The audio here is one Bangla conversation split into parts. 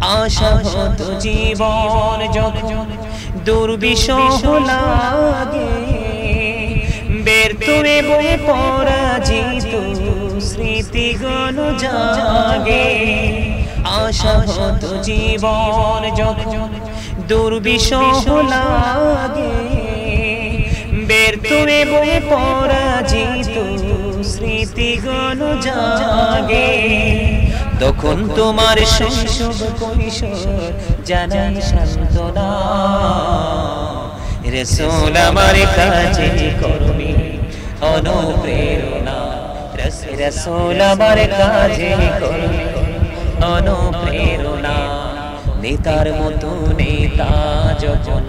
আশা হতো জীবন যখন দুর্বিষহ লাগে, ব্যর্থ এবং পরাজিত স্মৃতিগুণ জাগে। আশা হতো জীবন যখন দুর্বিষহ লাগে, ব্যর্থ এবং পরাজিত স্মৃতিগুণ জাগে। তখন তোমার শৈশব কৈশোর জানাই সান্ত্বনা, রাসূল আমার কাছে কর্মী অনুপ্রেরণা, রাসূল আমার কাছে কর্মী অনুপ্রেরণা। নেতার মতো নেতা যখন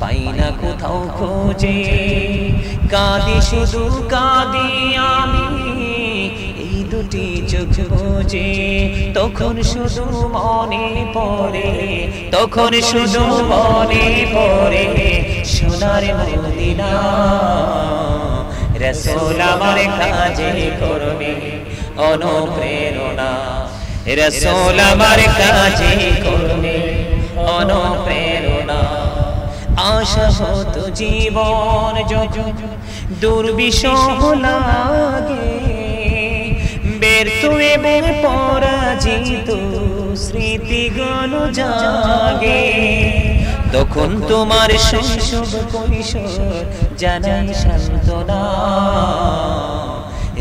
পাই না কোথাও খোঁজে, কাঁদি শুধু কাঁদি আমি এই দুটি চোখ বুজে। তখন শুধু মনে পড়ে, তখন শুধু মনে পড়ে সোনার মদিনা, রাসূল আমার কাছে কর্মী অনুপ্রেরণা, রাসূল আমার কাছে কর্মী অনুপ্রেরণা। আশা হতো জীবন যখন দুর্বিষহ লাগে, ব্যর্থ এবং পরাজিত স্মৃতিগুণ জাগে। তখন তোমার শৈশব কৈশোর জানাই সান্ত্বনা,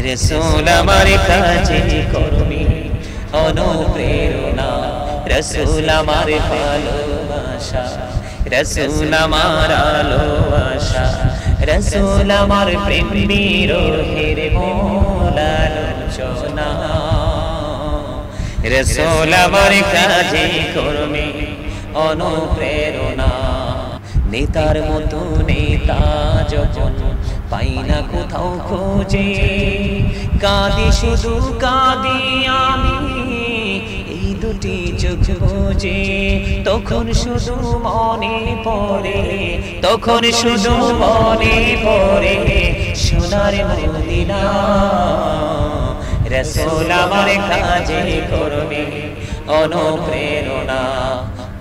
রাসূল আমার কাছে কর্মী অনুপ্রেরণা, রাসূল আমার ভালোবাসা, রাসূল আমার আলোআশা, রাসূল আমার প্রেম বিরহের মূল আলোচনা, রাসূল আমার কাছে কর্মী অনুপ্রেরণা। নেতার মতো নেতা যখন পাই না কোথাও খোঁজে, কাঁদি শুধু কাঁদি আমি এই দুটি চোখ বুজে। তখন শুধু মনে পড়ে, তখন শুধু মনে পড়ে সোনার মদিনা, রাসূল আমার কাছে কর্মী অনুপ্রেরণা।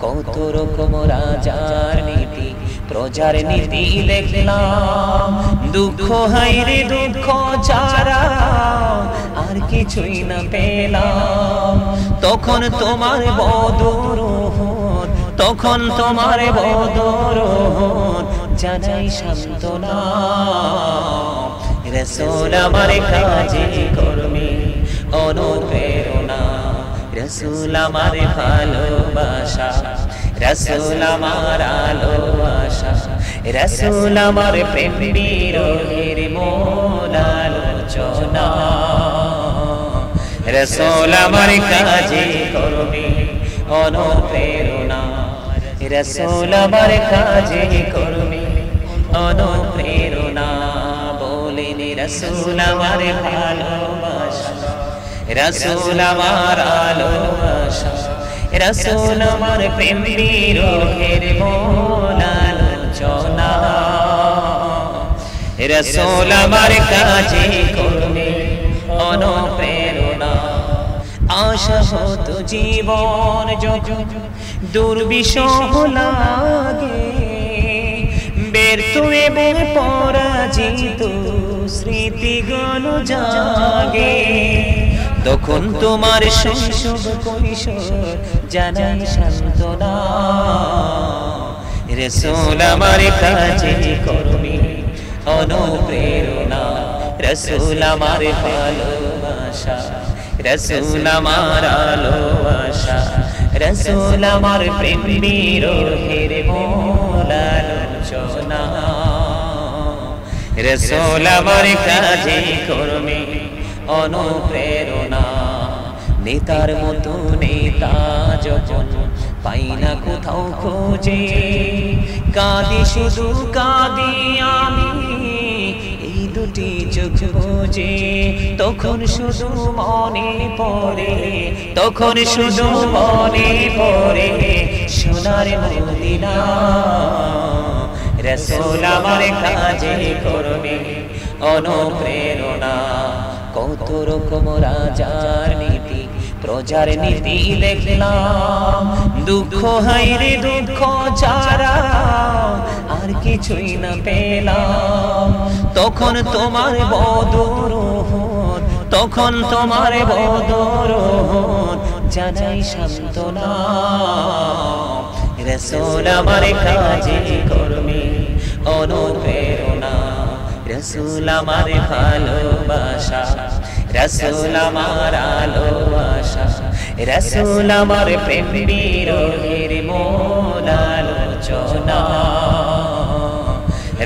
কত রকম রাজার নীতি প্রজার নীতি দেখলাম, দুঃখ হাইরে দুঃখ ছাড়া আর কিছুই না পেলাম। তখন তোমার বদরুন, তখন তোমার বদরুন জানাই সান্ত্বনা, রাসূল আমার কাছে কর্মী অনুপ্রেরণা, রাসূল আমার ভালোবাসা, রাসূল আমার আলোআশা, রাসূল আমার প্রেম বিরহের মূল আলোচনা, রাসূল আমার কাছে কর্মী অনুপ্রেরণা, রাসূল আমার কাছে কর্মী অনুপ্রেরণা। বলেন রাসূল আমার ভালোবাসা, রাসূল আমার আলোআশা, রাসূল আমার প্রেম বিরহের মূল আলোচনা, রাসূল আমার কাছে কর্মী অনুপ্রেরণা। আশা হতো জীবন যখন দুর্বিষহ লাগে, ব্যর্থ এবং পরাজিত স্মৃতিগুণ জাগে। তখন তোমার শৈশব কৈশোর জানাই সান্ত্বনা, রাসূল আমার কাছে কর্মী অনুপ্রেরণা, রাসূল আমার ভালোবাসা, রাসূল আমার আলোআশা, রাসূল আমার প্রেম বিরহের মূল আলোচনা, রাসূল আমার কাছে কর্মী অনুপ্রেরণা। নেতার মতো নেতা যখন পাই না কোথাও খোঁজে, কাঁদি শুধু কাঁদি আমি এই দুটি চোখ বুজে। তখন শুধু মনে পড়ে, তখন শুধু মনে পড়ে সোনার মদিনা, রাসূল আমার কাছে কর্মী অনুপ্রেরণা। কত রকম রাজার নীতি প্রজার নীতি দেখলাম, দুঃখ হাইরে দুঃখ ছাড়া আর কিছুই না পেলাম, তখন তোমার বদর উহুদ, তখন তোমার বদর উহুদ জানাই সান্ত্বনা। রাসূল আমার কাজে কর্মে অনুপ্রেরণা, রাসূল আমার ভালোবাসা, রাসূল আমার আলো আশা, রাসূল আমার প্রেম বিরহের মূল আলোচনা।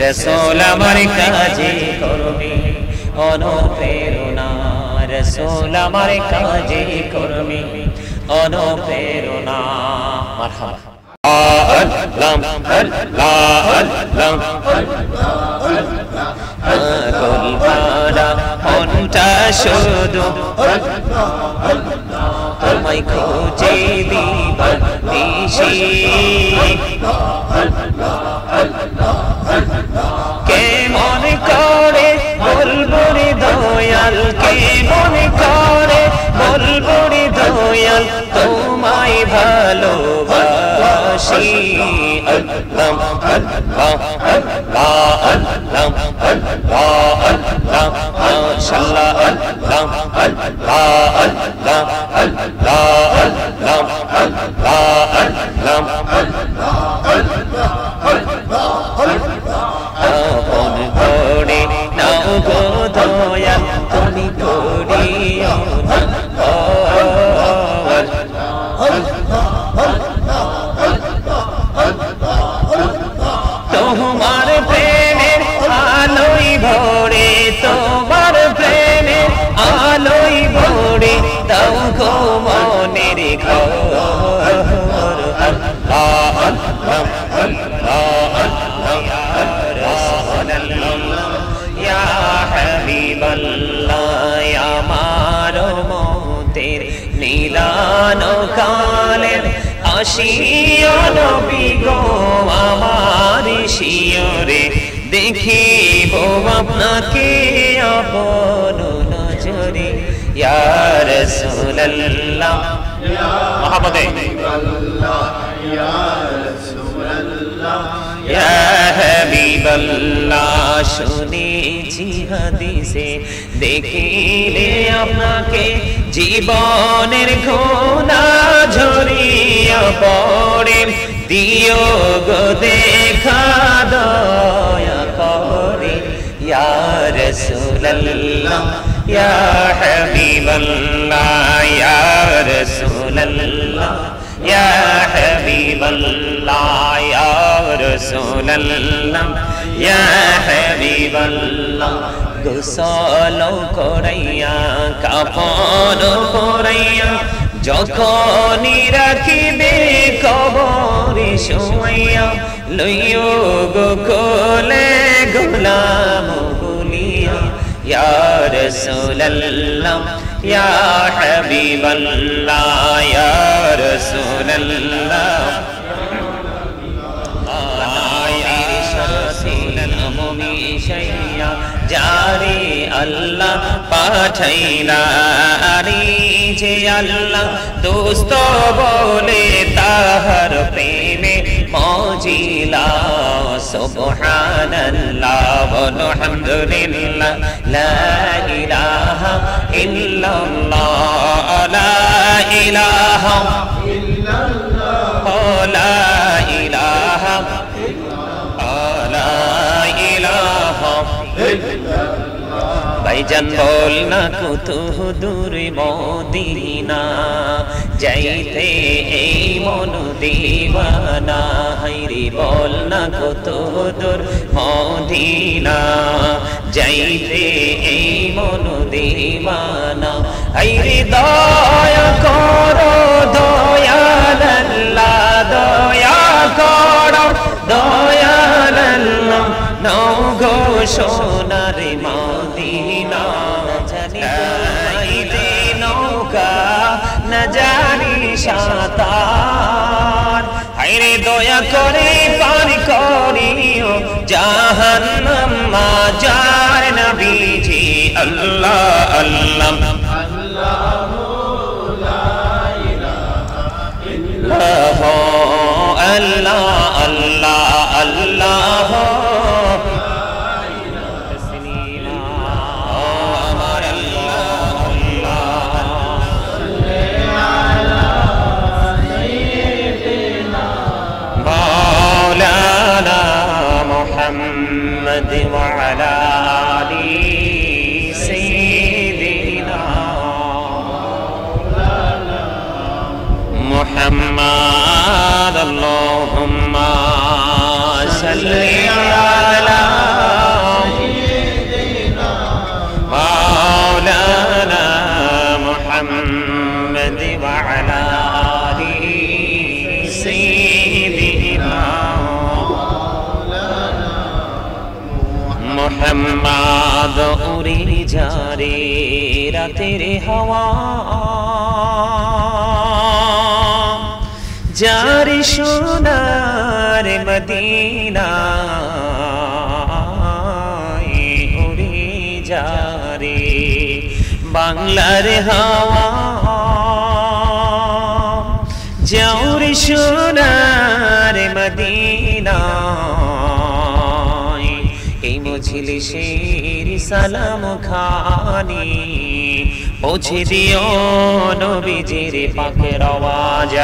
রাসূল আমার কাজে কর্মে অনুপ্রেরণা, রাসূল আমার কাজে কর্মে অনুপ্রেরণা। মারহাবা। আল্লাহ আল্লাহ আল্লাহ পাগল পারা মনটা শুধু তোমায় খোঁজে দিবার দিশি, কেমন করে বলবো রে দয়াল, কেমন করে বলবো রে দয়াল তোমায় ভালোবাসি। আল্লাহ আল্লাহ আল্লাহ আল্লাহ আল্লাহ আল্লাহ মাশাআল্লাহ, আল্লাহ আল্লাহ আল্লাহ আল্লাহ আল্লাহ আপন করে নাও গো দয়াল তুমি করিও না তোমার প্রেমের আলোয় ভরে, তোমার প্রেমের আলোয় ভরে দাও গো মনের ঘর। আল্লাহ আল্লাহ আল্লাহ আল্লাহ রাসূলুল্লাহ ইয়া হাবিবাল্লাহ, আমার মতের নীলানো কালের আসিও নবী গো আমার শিয়রে দেখিব আপনাকে আপন নজরে। ইয়া রাসূলুল্লাহ মুহাম্মদে ইয়া রাসূলুল্লাহ ইয়া হাবিবাল্লাহ, শুনেছি হাদিসে দেখিলে আপনাকে জীবনের ঘোনা ঝরিয়া পড়ে, দিও গো দেখা দয়া করে। ইয়া রাসূলুল্লাহ ইয়া হাবিবাল্লাহ ইয়া রাসূলুল্লাহ ইয়া হাবিবাল্লাহ ইয়া রাসূলুল্লাহ ইয়া হাবিবাল্লাহ। গোসল করাইয়া কাফন পরাইয়া যখনই রাখিবে কবরে শোয়াইয়া, লইও গো কোলে গোলাম বলিয়া। ইয়া রাসূলুল্লাহ ইয়া হাবিবাল্লাহ ইয়া রাসূলুল্লাহ যারে আল্লাহ পাঠাইলা আরে যে আল্লাহ দোস্ত বলে তাহার প্রেমে মজিলা। সুবহানাল্লাহ আলহামদুলিল্লাহ লা ইলাহা ইল্লাল্লাহ লা ইলাহা ইল্লাল্লাহ লা ইলাহা ভাইজান বল না কত দূর মদিনা, যাইতে এই মন দিওয়ানা। হাইরে বল না কত দূর মদিনা, যাইতে এই মন দিওয়ানা। হাইরে দয়া করো দয়াল আল্লাহ, দয়া করো দয়াল আল্লাহ, নাও গো সোনার মদিনা। জানিতে নৌকা না জানি সাঁতার, হায়রে দয়া করে পার করিও জাহান্নাম মাজার নবীজি। আল্লাহ আল্লাহ আল্লাহু লা ইলাহা ইল্লাল্লাহ अल्लाह अल्लाह अल्लाह وعلى آل سيدنا محمد اللهم صل على سيدنا مولانا محمد وعلى آل سيدنا मोहम्मद उड़ी जा रे रातेर हवा जारे सोनार मदीना उड़ी जा रे बांगलार हवा जाओ रे सोनार मदीना मजलिसेर सालाम खानी पौঁছে दियो नबीजिर पाकेर आवाज़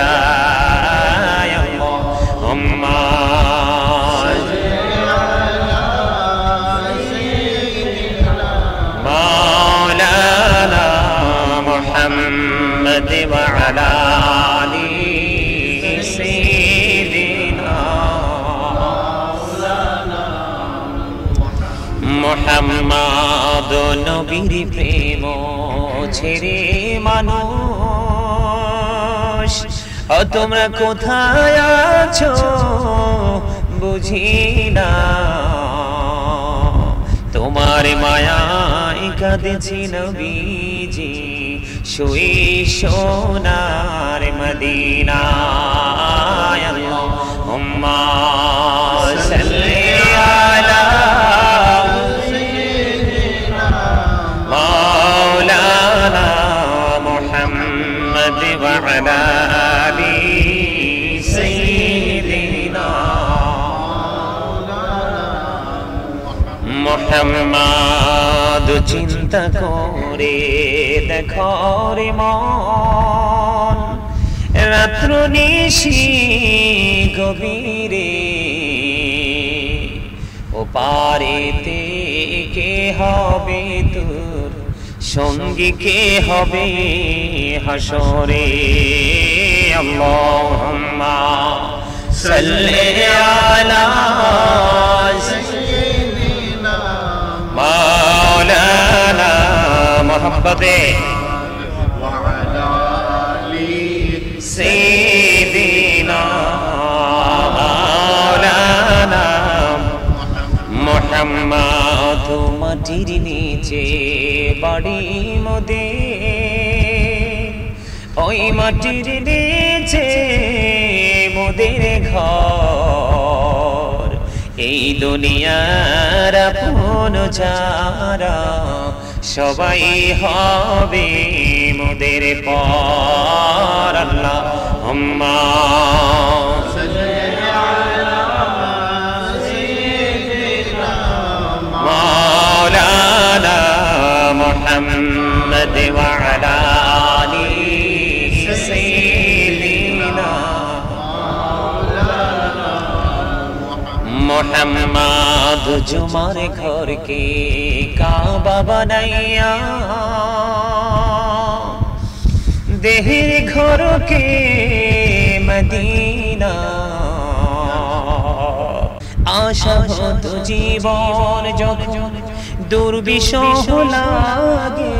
अल्लाहुम्मा मौलाना मुहम्मद व अला आलि मोहम्मद नबीर प्रेम छेड़े मानुष तोमरा कोथाय आछो बुझी ना तोमार मायाय काঁদেছি नबीजी শুয়ে সোনার মদিনায় আল্লাহুম্মা সাল্লি আলা وعلى آل سيدنا محمد চিন্তা করে দেখো রে মন রাত্র নিশি গভীরে ও পারেতে কে হবে তোর সঙ্গী কে হবে হাসরে আল্লাহুম্মা সাল্লি আলা সাইয়্যিদিনা মাওলানা মুহাম্মদে ওয়া আলা আলি সাইয়্যিদিনা মাওলানা মুহাম্মদ মাটির নিচে বাড়ি মোদের ওই মাটির নিচে মোদের ঘর এই দুনিয়ার আপন যারা সবাই হবে মোদের পর আল্লাহুম্মা সাল্লি আলা সাইয়্যিদিনা মাওলানা محمد وعلى آل سيدنا محمد जुमार घर के काबा बनाइया देहर घर के मदीना आशा तो जीवन যখন দুর্বিষহ লাগে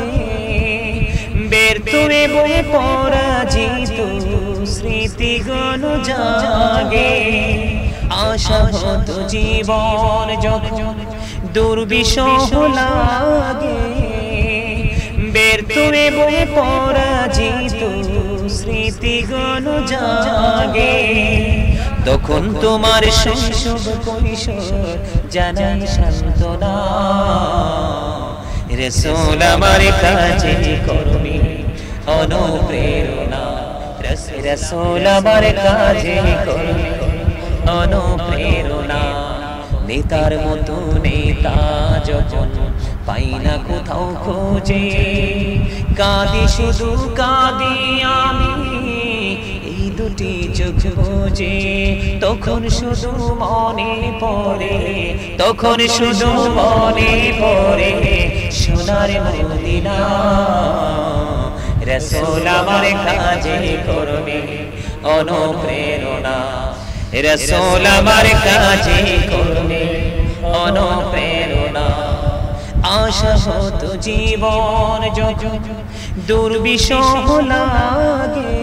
ব্যর্থ এবং পরাজিত স্মৃতিগণ জাগে আশাহত জীবন যখন দুর্বিষহ লাগে ব্যর্থ এবং পরাজিত স্মৃতিগণ জাগে তখন তোমার শৈশব কৈশোর জানাই সান্ত্বনা রাসূল আমার কাছে করুণী অনুপ্রেরণা রাসূল আমার কাছে করুণী অনুপ্রেরণা। নেতার মতো নেতা যখন পাই না কোথাও খোঁজে, কাঁদি শুধু কাঁদি আমি এই দুটি চোখ বুজে। তখন শুধু মনে পড়ে, তখন শুধু মনে পড়ে সোনার মদিনা। রাসূল আমার কাজে কর্মে অনুপ্রেরণা, রাসূল আমার কাজে কর্মে অনুপ্রেরণা। আশা হতো জীবন যখন দুর্বিষহ লাগে,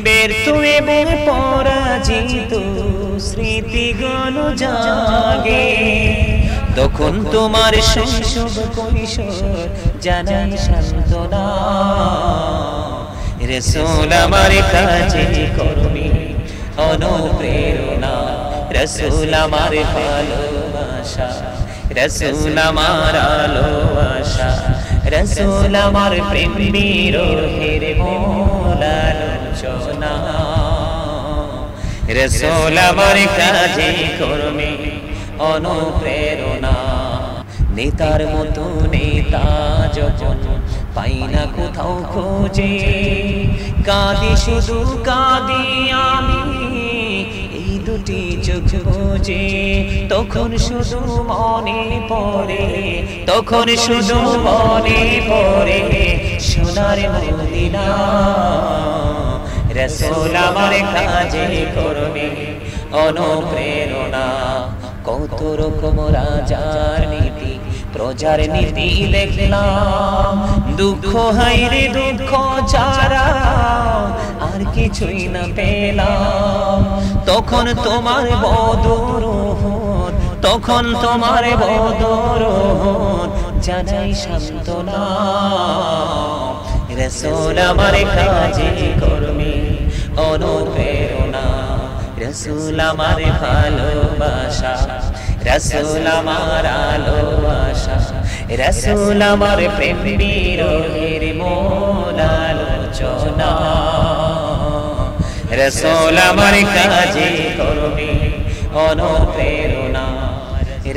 ব্যর্থ এবং পরাজিত স্মৃতিগুণ জাগে। তখন তোমার শৈশব কৈশোর জানাই সান্ত্বনা। রাসূল আমার কাজে কর্মে অনুপ্রেরণা, রাসূল আমার ভালোবাসা, রাসূল আমার আলো আশা, রাসূল আমার প্রেম বিরহের মূল আলোচনা। রাসূল আমার কাজে কর্মে অনুপ্রেরণা। নেতার মতো নেতা যখন পাই না কোথাও খোঁজে, কাঁদি শুধু কাঁদি আমি এই দুটি চোখ বুজে। তখন শুধু মনে পড়ে, তখন শুধু মনে পড়ে সোনার মদিনা। রাসূল আমার কাজে কর্মে অনুপ্রেরণা। কত রকম রাজার নীতি প্রজার নীতি দেখলাম, দুঃখ হাইরে দুঃখ ছাড়া আর কিছুই না পেলাম। তখন তোমার বদরুদ, তখন তোমার বদরুদ জানাই সান্ত্বনা। রাসূল আমার কাজে কর্মে অনুপ্রেরণা, রাসূল আমার ভালোবাসা, রাসূল আমার আলো আশা, রাসূল আমার প্রেম বিরহের মূল আলোচনা। রাসূল আমার কাজে কর্মে অনুপ্রেরণা,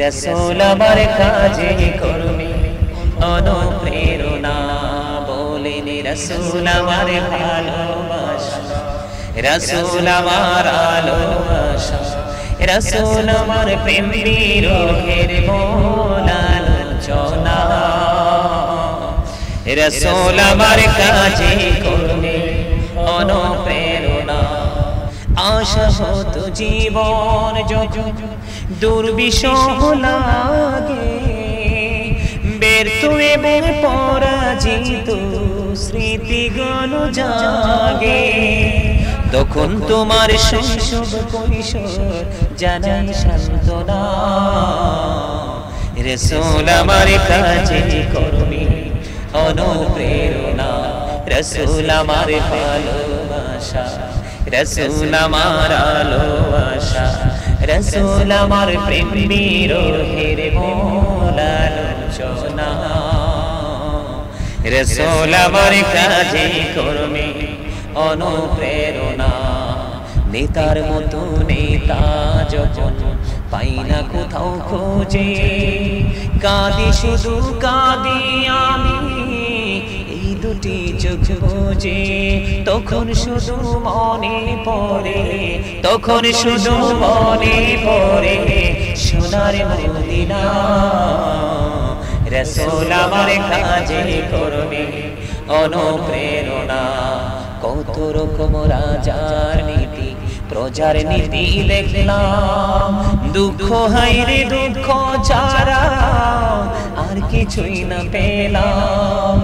রাসূল আমার কাজে কর্মে অনুপ্রেরণা। বলেন রাসূল আমার ভালোবাসা, রাসূল আমার আলো আশা, রাসূল আমার প্রেম বিরহের মূল আলোচনা। রাসূল আমার কাজে কর্মে অনুপ্রেরণা। আশা হতো জীবন যখন দুর্বিষহ লাগে, ব্যর্থ এবং পরাজিত স্মৃতিগুণ জাগে। তখন তোমার শৈশব কৈশোর জানাই সান্ত্বনা। রাসূল আমার কাজে কর্মে অনুপ্রেরণা, রাসূল আমার ভালোবাসা, রাসূল আমার আলো আশা, রাসূল আমার প্রেম বিরহের মূল আলোচনা। রাসূল আমার কাজে কর্মে অনুপ্রেরণা। নেতার মতো নেতা যখন পাই না কোথাও খোঁজে, কাঁদি শুধু কাঁদি আমি এই দুটি চোখ বুজে। তখন শুধু মনে পড়ে, তখন শুধু মনে পড়ে সোনার মদিনা। রাসূল আমার কাজে কর্মে অনুপ্রেরণা। কত রকম রাজার নীতি প্রজার নীতি দেখলাম, দুঃখ হাইরে দুঃখ ছাড়া আর কিছুই না পেলাম।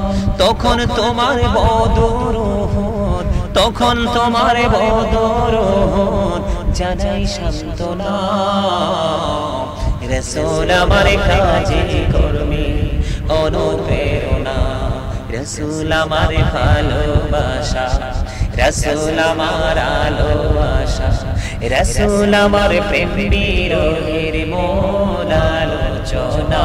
তখন তোমার বদরুদ, তখন তোমার বদরুদ জানাই সান্ত্বনা। রাসূল আমার কাজে কর্মে অনুপ্রেরণা, রাসূল আমার ভালোবাসা, রাসূল আমার আলো আশা, রাসূল আমার প্রেম বিরহের মূল আলোচনা।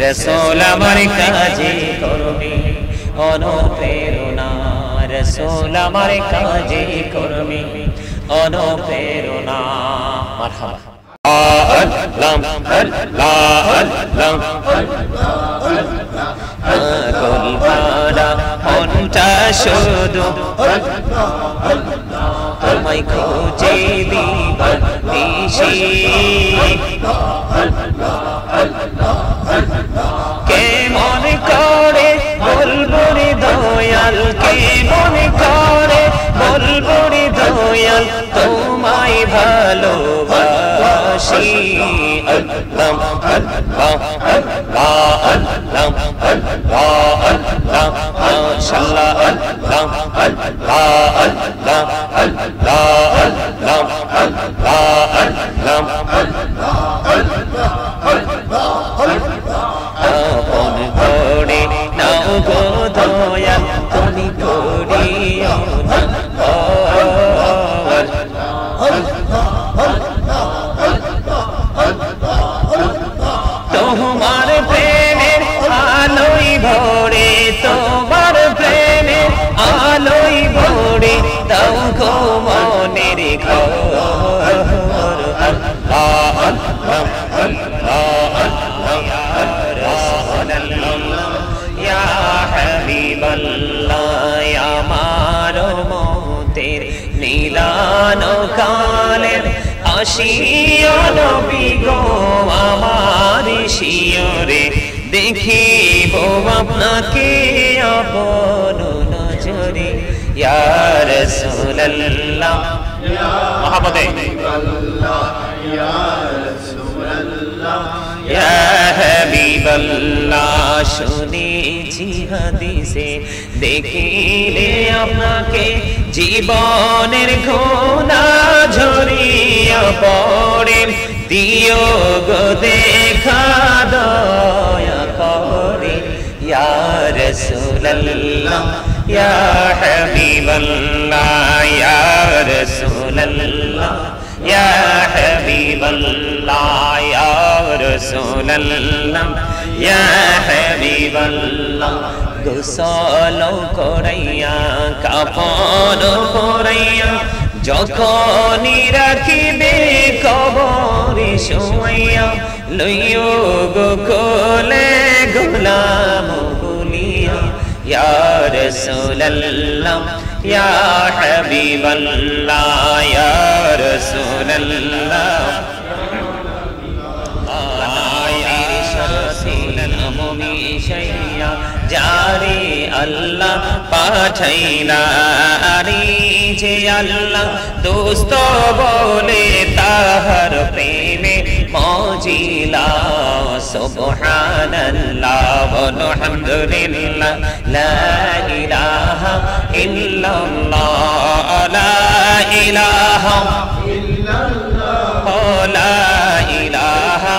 রাসূল আমার কাজে কর্মে অনুপ্রেরণা, রাসূল আমার কাজে কর্মে অনুপ্রেরণা মারহাবা গোলপাড়া মনটা শুধু তোমায় খুঁজে দিবার দিশি কে মনে করে বলবো রে দয়াল কে মনে করে বলবো রে দয়াল তোমায় ভালোবাসি আল্লাহ আল্লাহ আল্লাহ আল্লাহ আল্লাহ আল্লাহ মাশাআল্লাহ আল্লাহ আল্লাহ আল্লাহ আল্লাহ আল্লাহ আল্লাহ আপন করে নাও গো দয়াল তুমি করিও না তোমার প্রেমের আলোয় ভরে তোমার প্রেমের আলোয় ভরে দাও গো মনের ঘর আল্লাহ আল্লাহ আল্লাহ আল্লাহ রাসূলুল্লাহ ইয়া হাবিবাল্লাহ আমার মতের নীলানো কালের আসিও নবী গো আমার শিয়রে দেখিব আপনাকে আপন নজরে ইয়া রাসূলুল্লাহ মুহাম্মদে ইয়া রাসূলুল্লাহ ইয়া হাবিবাল্লাহ শুনেছি হাদিসে দেখিলে আপনাকে জীবনের ঘোনা ঝরিয়া পড়ে দিও গো দেখা দয়া করে ইয়া রাসূলুল্লাহ ইয়া হাবিবাল্লাহ ইয়া রাসূলুল্লাহ ইয়া হাবিবাল্লাহ ইয়া রাসূলুল্লাহ ইয়া হাবিবাল্লাহ গোসল করাইয়া কাফন পরাইয়া যখনই রাখিবে কবরে শোয়াইয়া লইও গো কোলে গোলাম বলিয়া ইয়া রাসূলুল্লাহ ইয়া হাবিবাল্লাহ ইয়া রাসূলুল্লাহ জারি আল্লাহ পাঠাইলা আরে যে আল্লাহ দোস্ত বলে তাহার প্রেমে মজিলা সুবহানাল্লাহ আলহামদুলিল্লাহ লা ইলাহা ইল্লাল্লাহ লা ইলাহা ইল্লাল্লাহ লা ইলাহা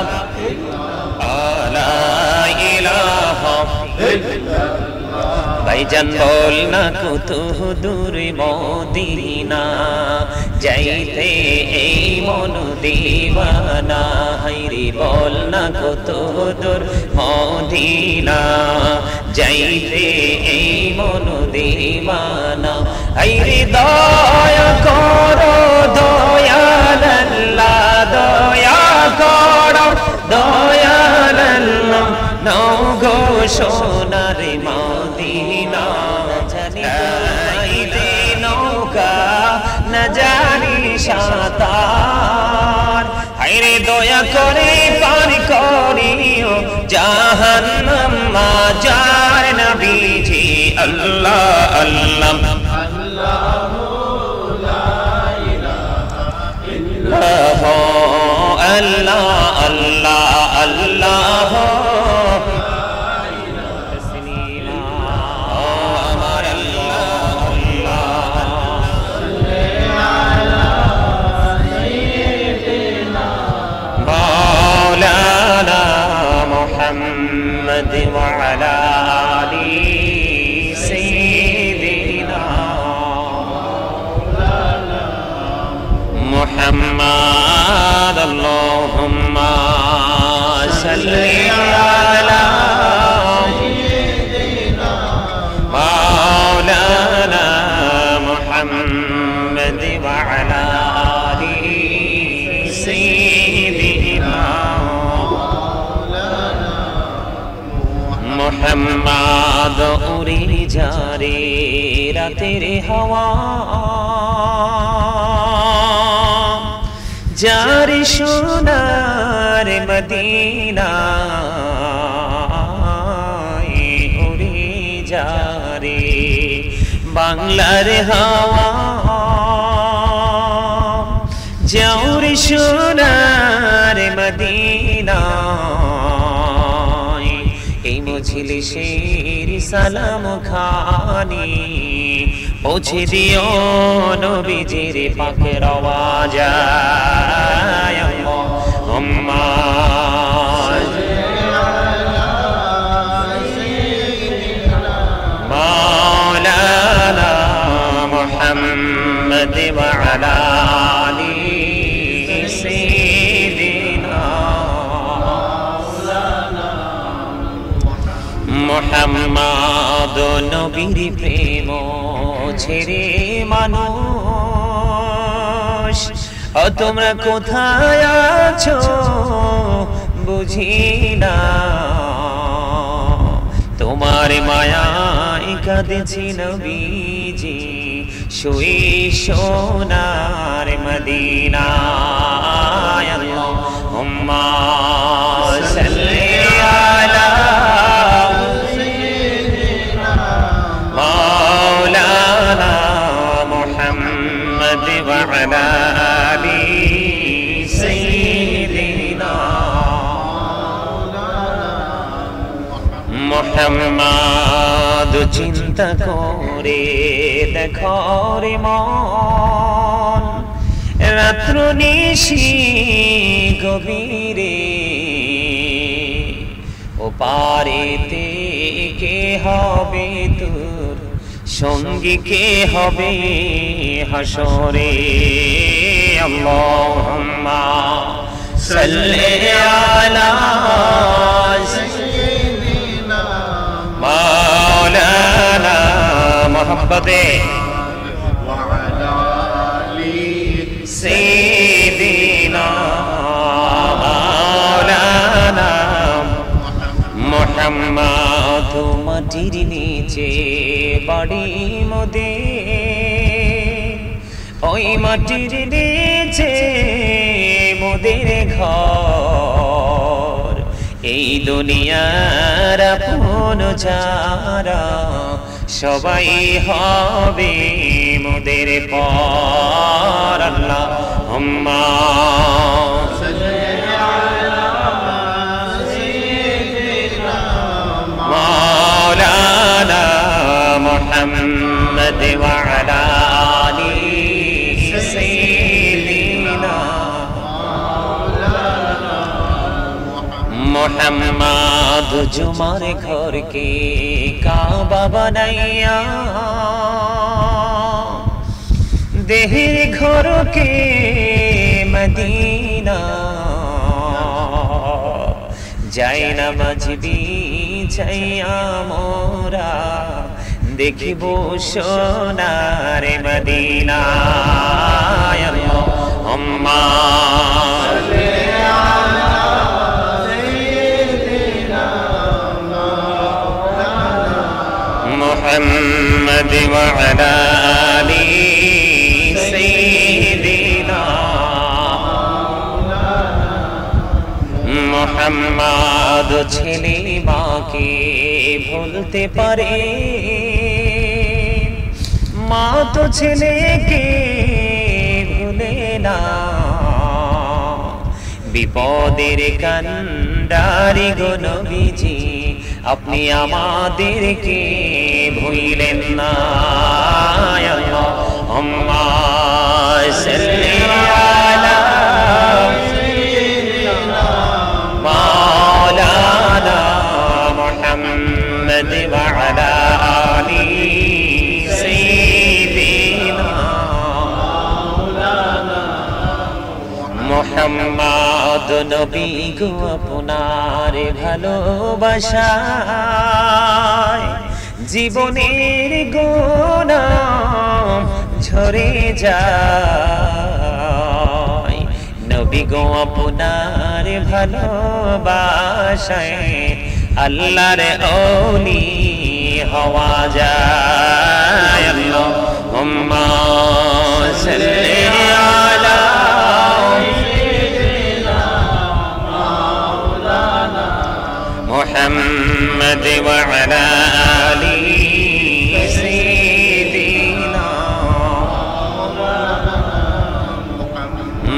ভাইজান বল না কত দূর মদিনা যাইতে এই মন দিওয়ানা হাইরে বল না কত দূর মদিনা যাইতে এই মন দিওয়ানা হাইরে দয়া করো দয়াল আল্লাহ দয়া করো দয়াল আল্লাহ নাও গো সোনার মদিনা জানিতে নৌকা না জানি সাঁতার হায়রে দয়া করে পার করিও জাহান্নাম মাজার নবীজি আল্লাহ আল্লাহ আল্লাহু লা ইলাহা ইল্লাল্লাহ আল্লাহ আল্লাহ আল্লাহ محمد وعلى آل سيدنا محمد اللهم صل على سيدنا مولانا محمد محمد وعلى آل سيدنا محمد उड़ी जा रे रातेर हवा जार सोनार मदीना उड़ी जा रे बांगलार हवा जार सोनार मदीना मजलिसेर सालाम खानी पौঁছে दियो नबीजिर पाकेर आवाज़ अम्मा मौलाना मुहम्मद व अला आली सय्यिदिना मुहम्मद नबीर प्रेम ছেড়ে মানুষ ও তোমরা কোথায় আছো বুঝি না তোমার মায়ায় কাঁদেছি নবীজি শুয়ে সোনার মদিনায় আল্লাহুম্মা সাল্লি আলা وعلى آل سيدنا محمد চিন্তা করে দেখো রে মন রাত্র নিশি গভীরে ও পারেতে কে হবে তোর সঙ্গী কে হবে হাসরে আল্লাহুম্মা সাল্লি আলা সাইয়্যিদিনা মাওলানা মুহাম্মদে ওয়া আলা আলি সাইয়্যিদিনা মাওলানা মুহাম্মদ মাটির নিচে বাড়ি মোদের ওই মাটির নিচে মোদের ঘর এই দুনিয়ার আপন যারা সবাই হবে মোদের পর আল্লাহুম্মা সাল্লি আলা সাইয়্যিদিনা মাওলানা محمد وعلى آل سيدنا محمد जुमार घर के काबा बनाइया देहर घर के मदीना जाय नामाज बिछाइया मोरा দেখিব সোনার মদিনা আল্লাহুম্মা সাল্লি আলা সাইয়্যিদিনা মাওলানা মুহাম্মদ ওয়া আলা আলি সাইয়্যিদিনা মাওলানা মুহাম্মদ ছেলে মাকে ভুলতে পারে মা তো ছেলেকে ভুলে না বিপদের কান্ডারি গো নবীজি আপনি আমাদেরকে ভুলিলেন না আল্লাহুম্মা সাল্লি আলা সাইয়্যিদিনা মাওলানা মুহাম্মদ ওয়া আলা আলি মুহাম্মদ নবী গো আপনার ভালোবাসায় জীবনের গোনাম ঝরে যায় নবী গো আপনার ভালোবাসায় আল্লাহর ওলি হওয়া যায় আল্লাহুম্মা সাল্লি আলা محمد وعلى آل سيدنا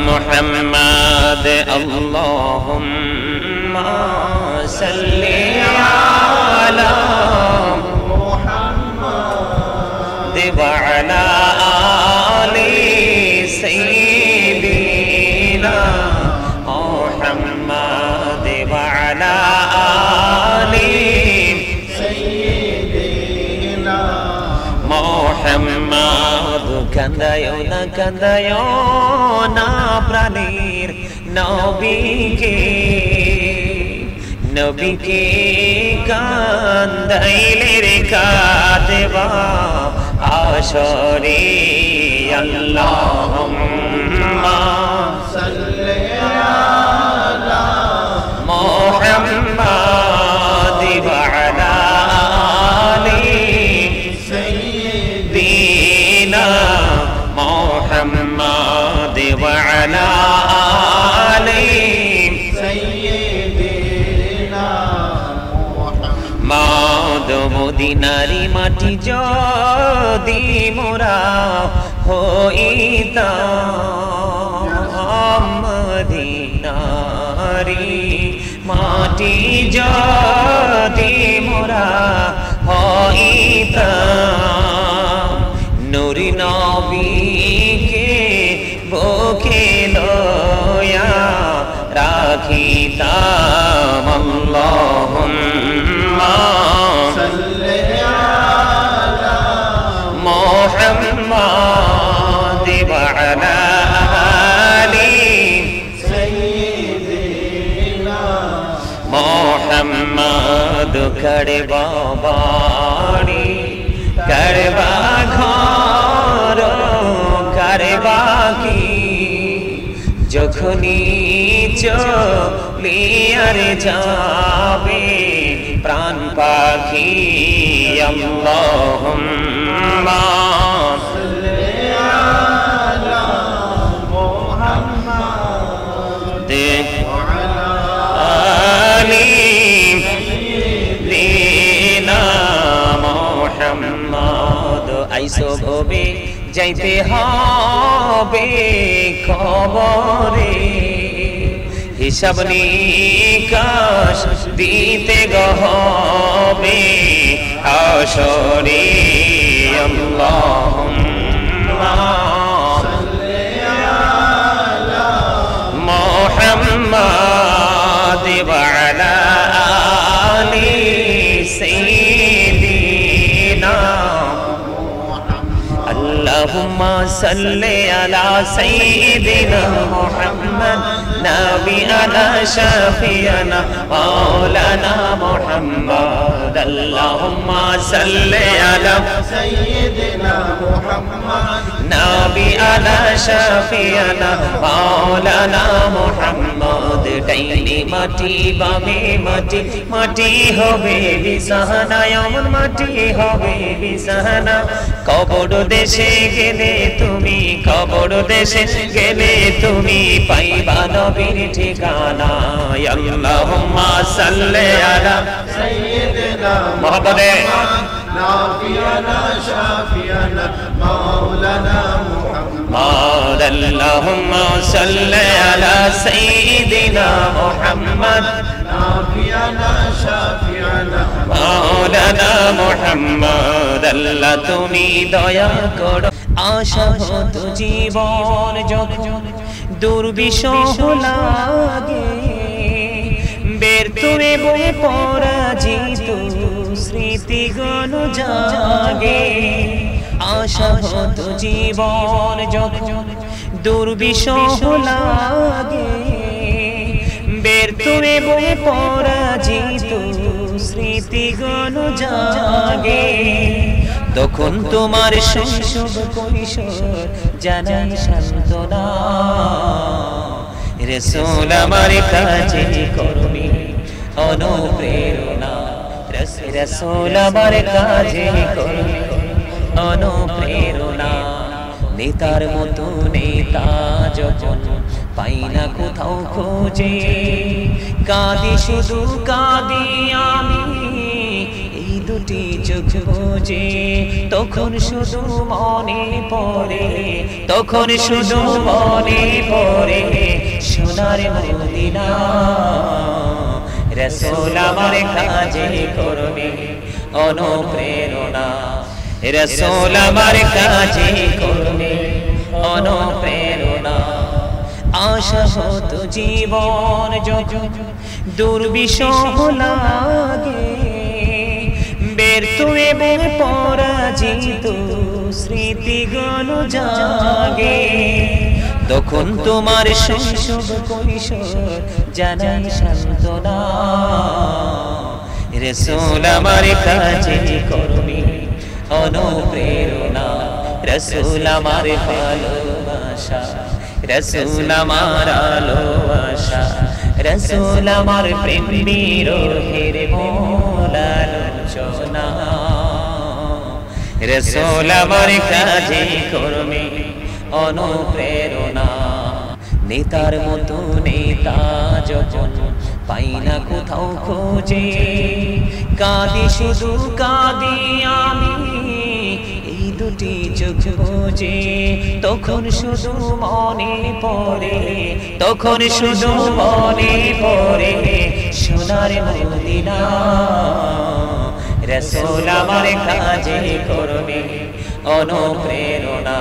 محمد اللهم صل على محمد وعلى آل سيدنا محمد وعلى মোহাম্মদ কান্দায়ো না প্রাণীর নবীকে কান্দাইলে রে কাঁদবা আসরে আল্লাহুম্মা সাল্লি আলা মুহাম্মাদ ওয়া আলা محمد وعلى آل سيدنا محمد মদিনারি মাটি যদি মোরা হইতাম মদিনারি মাটি যদি মোরা হইতাম নুরি নবীকে বুকে লয়া রাখিতাম আল্লাহুম্মা সাল্লি আলা মুহাম্মাদ ওয়া আলা আলি সাইয়্যিদিনা মুহাম্মাদ করবা বাড়ি করবা ঘর করবা কি যখনই চলিয়ার যাবে প্রাণ পাখি আল্লাহুম্মা সাল্লি আলা মুহাম্মাদ ওয়া আলা আলি সাইয়্যিদিনা মুহাম্মাদ আইসো ভবে যাইতে হবে কবরে হিসাব নিকাশ দিতে হবে হাশরে আল্লাহুম্মা সাল্লি আলা মুহাম্মাদ ওয়া আলা আলি সাইয়্যিদিনা اللهم صل على سيدنا محمد نبينا شفيعنا مولانا محمد اللهم صل على سيدنا محمد نبينا شفيعنا مولانا محمد ডাইনি মাটি বামে মাটি মাটি হবে বিছানা এমন মাটি হবে বিছানা কবর দেশে গেলে তুমি কবর দেশে গেলে তুমি পাইবা নবীর ঠিকানা আল্লাহুম্মা সাল্লি আলা সাইয়্যিদিনা মুহাম্মাদে নাফিয়ানা শাফিয়ানা মাওলানা মুহাম্মদ আল্লাহুম্মা সাল্লি আলা সাইয়্যিদিনা মুহাম্মদ নাফিয়ানা শাফিয়ানা মাওলানা মুহাম্মদ আল্লাহ তুমি দয়া করো আশা হতো জীবন যখন দুর্বিষহ লাগে ব্যর্থ এবং পরাজিত স্মৃতিগুলো জাগে আশা হতো জীবন যখন দুর্বিষহ লাগে ব্যর্থ এবং পরাজিত স্মৃতিগুলো জাগে তখন তোমার শৈশব কৈশোর জানাই সান্ত্বনা। রাসূল আমার কাছে কর্মী অনুপ্রেরণা, রাসূল আমার কাছে কর্মী অনুপ্রেরণা। নেতার মতো নেতা যখন পাই না কোথাও খোঁজে, কাঁদি শুধু কাঁদি আমি এই দুটি চোখ বুজে। তখন শুধু মনে পড়ে, তখন শুধু মনে পড়ে সোনার মদিনা। রাসূল আমার কাছে কর্মী অনুপ্রেরণা, রাসূল আমার কাছে কর্মী অনুপ্রেরণা। আশা হতো জীবন যখন দুর্বিষহ লাগে, ব্যর্থ এবং পরাজিত স্মৃতিগুণ জাগে। তখন তোমার শৈশব কৈশোর জানাই সান্ত্বনা। রাসূল আমার কাছে কর্মী অনুপ্রেরণা, রাসূল আমার ভালোবাসা, রাসূল আমার আলোবাসা, রাসূল আমার প্রেম বিরহের মূল আলোচনা। রাসূল আমার কাছে কর্মী অনুপ্রেরণা। নেতার মতো নেতা যখন পাই না কোথাও খোঁজে, কাঁদি শুধু কাঁদি আমি এই দুটি চোখ বুজে। তখন শুধু মনে পড়ে, তখন শুধু মনে পড়ে সোনার মদিনা। রাসূল আমার কাছে কর্মী অনুপ্রেরণা।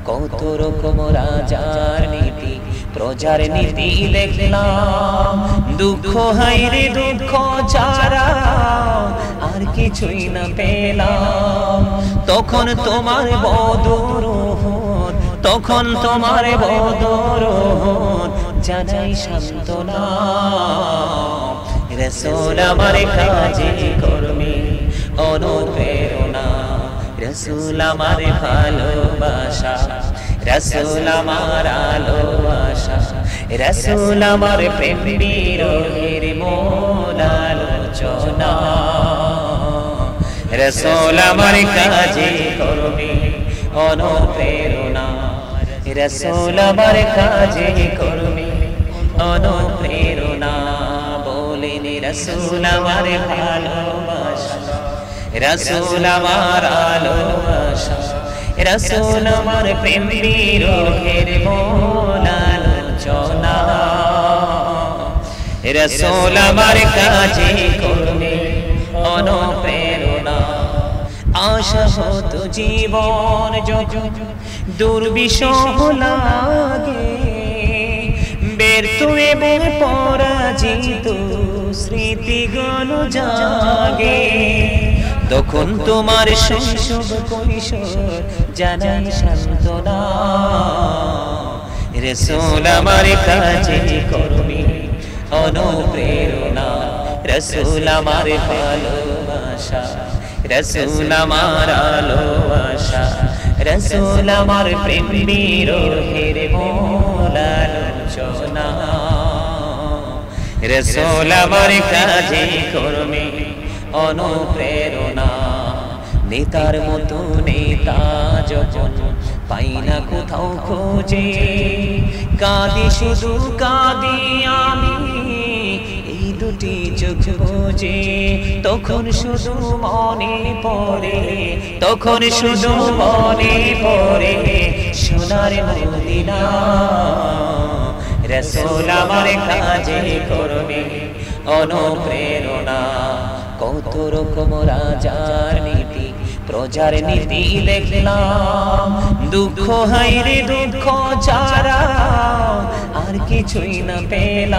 কত রকম রাজার নীতি প্রজার নীতি দেখলাম, দুঃখ হায়রে দুঃখ ছাড়া আর কিছুই না পেলাম। তখন তোমার বদরুদ, তখন তোমার বদরুদ জানাই সান্ত্বনা। রাসূল আমার কাছে কর্মী অনুপ্রেরণা, রাসূল আমার ভালোবাসা, রাসূল আমার আলোবাসা, রাসূল আমার প্রেম বিরহের মূল আলোচনা। রাসূল আমার কাছে কর্মী অনুপ্রেরণা, রাসূল আমার কাছে কর্মী অনুপ্রেরণা। বলেন রাসূল আমার ভালোবাসা, রাসূল আমার আলোবাসা, রাসূল আমার প্রেম বিরহের মূল আলোচনা। রাসূল আমার কাছে কর্মী অনুপ্রেরণা। আশা হতো জীবন যখন দুর্বিষহ লাগে, ব্যর্থ এবং পরাজিত স্মৃতিগুণ জাগে। তখন তোমার শৈশব কৈশোর জানাই সান্ত্বনা। রাসূল আমার কাছে কর্মী অনুপ্রেরণা, রাসূল আমার ভালোবাসা, রাসূল আমার আলোবাসা, রাসূল আমার প্রেম বিরহের মূল আলোচনা। রাসূল আমার কাছে কর্মী অনুপ্রেরণা। নেতার মতো নেতা যখন পাই না কোথাও খোঁজে, কাঁদি শুধু কাঁদি আমি এই দুটি চোখ বুজে। তখন শুধু মনে পড়ে, তখন শুধু মনে পড়ে সোনার মদিনা। রাসূল আমার কাছে কর্মী অনুপ্রেরণা। কত রকম রাজার নীতি প্রজার নীতি দেখলাম, দুঃখ হায়রে দুঃখ ছাড়া আর কিছুই না পেলাম।